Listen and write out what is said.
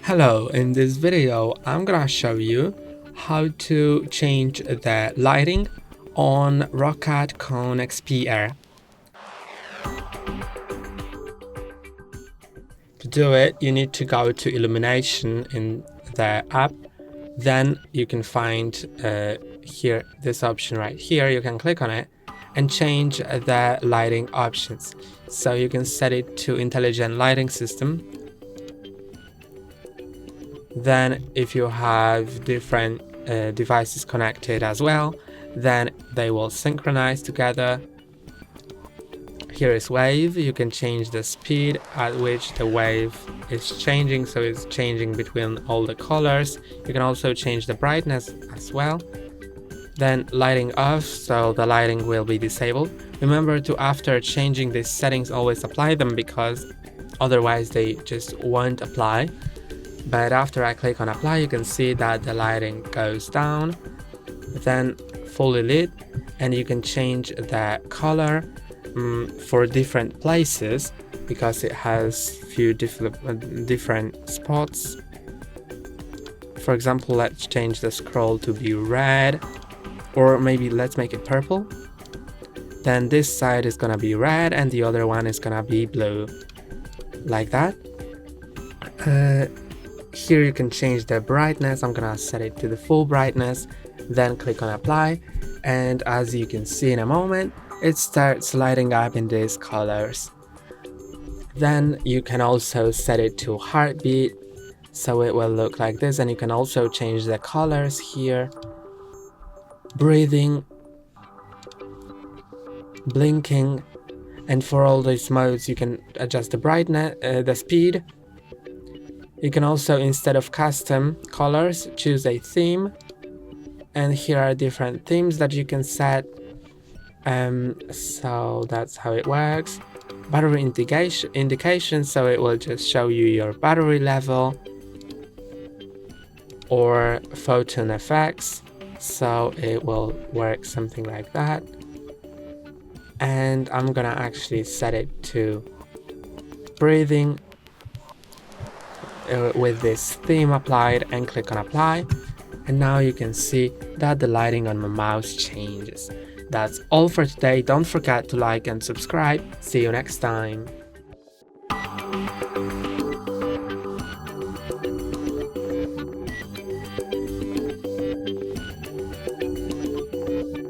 Hello, in this video I'm gonna show you how to change the lighting on ROCCAT KONE XP AIR. To do it, you need to go to illumination in the app. Then you can find here this option right here. You can click on it and change the lighting options. So you can set it to intelligent lighting system. Then if you have different devices connected as well, then they will synchronize together. Here is wave. You can change the speed at which the wave is changing, so it's changing between all the colors. You can also change the brightness as well. Then lighting off, so the lighting will be disabled. Remember to, after changing these settings, always apply them, because otherwise they just won't apply. But after I click on apply, you can see that the lighting goes down, then fully lit, and you can change the color for different places, because it has few different spots. For example, let's change the scroll to be red, or maybe let's make it purple. Then this side is gonna be red and the other one is gonna be blue, like that. Here you can change the brightness. I'm gonna set it to the full brightness, then click on apply, and as you can see in a moment, it starts lighting up in these colors. Then you can also set it to heartbeat, so it will look like this, and you can also change the colors here, breathing, blinking, and for all these modes you can adjust the brightness, the speed. You can also, instead of custom colors, choose a theme, and here are different themes that you can set. So that's how it works. Battery indication, so it will just show you your battery level, or photon effects, so it will work something like that. And I'm gonna actually set it to breathing with this theme applied, and click on apply, and now you can see that the lighting on my mouse changes. That's all for today. Don't forget to like and subscribe. See you next time.